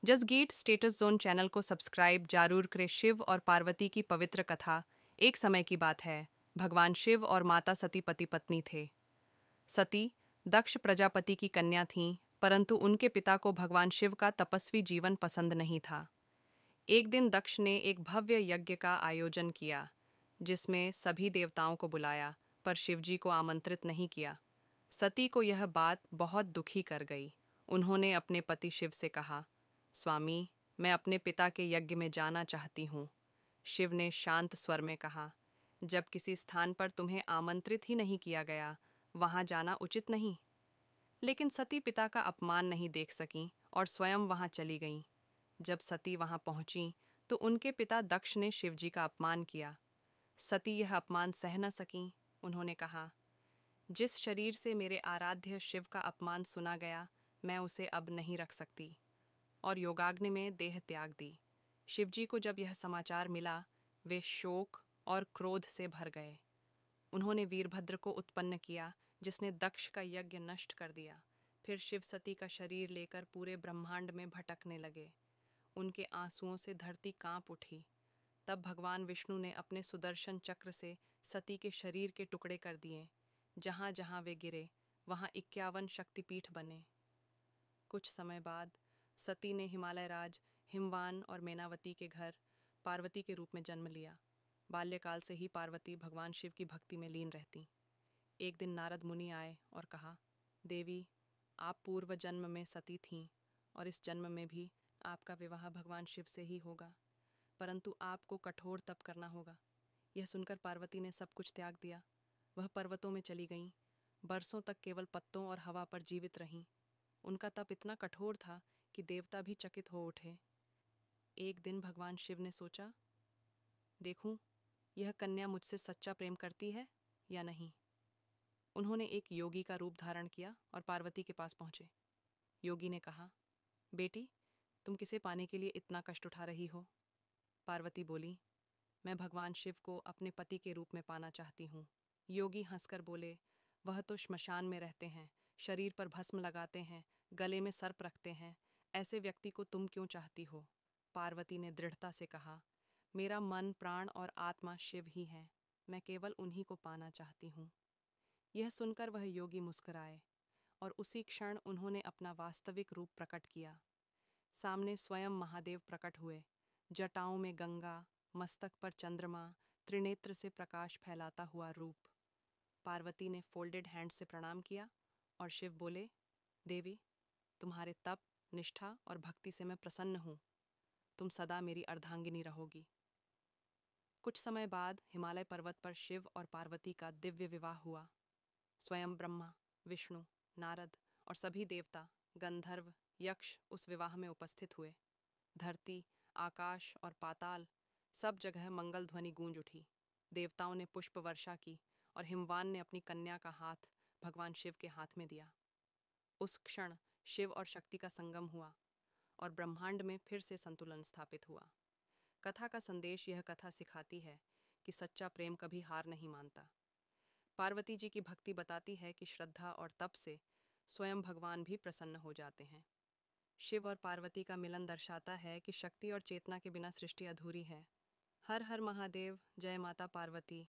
Just get status zone channel को subscribe जरूर करें। शिव और पार्वती की पवित्र कथा। एक समय की बात है, भगवान शिव और माता सती पति पत्नी थे। सती दक्ष प्रजापति की कन्या थीं, परंतु उनके पिता को भगवान शिव का तपस्वी जीवन पसंद नहीं था। एक दिन दक्ष ने एक भव्य यज्ञ का आयोजन किया, जिसमें सभी देवताओं को बुलाया, पर शिवजी को आमंत्रित नहीं किया। सती को यह बात बहुत दुखी कर गई। उन्होंने अपने पति शिव से कहा, स्वामी, मैं अपने पिता के यज्ञ में जाना चाहती हूँ। शिव ने शांत स्वर में कहा, जब किसी स्थान पर तुम्हें आमंत्रित ही नहीं किया गया, वहाँ जाना उचित नहीं। लेकिन सती पिता का अपमान नहीं देख सकीं और स्वयं वहाँ चली गईं। जब सती वहाँ पहुंची तो उनके पिता दक्ष ने शिवजी का अपमान किया। सती यह अपमान सह न सकीं। उन्होंने कहा, जिस शरीर से मेरे आराध्य शिव का अपमान सुना गया, मैं उसे अब नहीं रख सकती, और योगाग्नि में देह त्याग दी। शिवजी को जब यह समाचार मिला, वे शोक और क्रोध से भर गए। उन्होंने वीरभद्र को उत्पन्न किया, जिसने दक्ष का यज्ञ नष्ट कर दिया। फिर शिव सती का शरीर लेकर पूरे ब्रह्मांड में भटकने लगे। उनके आंसुओं से धरती कांप उठी। तब भगवान विष्णु ने अपने सुदर्शन चक्र से सती के शरीर के टुकड़े कर दिए। जहाँ जहाँ वे गिरे, वहाँ 51 शक्तिपीठ बने। कुछ समय बाद सती ने हिमालय राज हिमवान और मेनावती के घर पार्वती के रूप में जन्म लिया। बाल्यकाल से ही पार्वती भगवान शिव की भक्ति में लीन रहती। एक दिन नारद मुनि आए और कहा, देवी, आप पूर्व जन्म में सती थीं और इस जन्म में भी आपका विवाह भगवान शिव से ही होगा, परंतु आपको कठोर तप करना होगा। यह सुनकर पार्वती ने सब कुछ त्याग दिया। वह पर्वतों में चली गईं। बरसों तक केवल पत्तों और हवा पर जीवित रहीं। उनका तप इतना कठोर था कि देवता भी चकित हो उठे। एक दिन भगवान शिव ने सोचा, देखूं यह कन्या मुझसे सच्चा प्रेम करती है या नहीं। उन्होंने एक योगी का रूप धारण किया और पार्वती के पास पहुंचे। योगी ने कहा, बेटी, तुम किसे पाने के लिए इतना कष्ट उठा रही हो? पार्वती बोली, मैं भगवान शिव को अपने पति के रूप में पाना चाहती हूँ। योगी हंसकर बोले, वह तो श्मशान में रहते हैं, शरीर पर भस्म लगाते हैं, गले में सर्प रखते हैं। ऐसे व्यक्ति को तुम क्यों चाहती हो? पार्वती ने दृढ़ता से कहा, मेरा मन, प्राण और आत्मा शिव ही हैं। मैं केवल उन्हीं को पाना चाहती हूँ। यह सुनकर वह योगी मुस्कुराए और उसी क्षण उन्होंने अपना वास्तविक रूप प्रकट किया। सामने स्वयं महादेव प्रकट हुए, जटाओं में गंगा, मस्तक पर चंद्रमा, त्रिनेत्र से प्रकाश फैलाता हुआ रूप। पार्वती ने फोल्डेड हैंड से प्रणाम किया और शिव बोले, देवी, तुम्हारे तप, निष्ठा और भक्ति से मैं प्रसन्न हूँ। तुम सदा मेरी अर्धांगिनी रहोगी। कुछ समय बाद हिमालय पर्वत पर शिव और पार्वती का दिव्य विवाह हुआ। स्वयं ब्रह्मा, विष्णु, नारद और सभी देवता, गंधर्व, यक्ष उस विवाह में उपस्थित हुए। धरती, आकाश और पाताल, सब जगह मंगल ध्वनि गूंज उठी। देवताओं ने पुष्प वर्षा की और हिमवान ने अपनी कन्या का हाथ भगवान शिव के हाथ में दिया। उस क्षण शिव और शक्ति का संगम हुआ और ब्रह्मांड में फिर से संतुलन स्थापित हुआ। कथा का संदेश, यह कथा सिखाती है कि सच्चा प्रेम कभी हार नहीं मानता। पार्वती जी की भक्ति बताती है कि श्रद्धा और तप से स्वयं भगवान भी प्रसन्न हो जाते हैं। शिव और पार्वती का मिलन दर्शाता है कि शक्ति और चेतना के बिना सृष्टि अधूरी है। हर हर महादेव, जय माता पार्वती।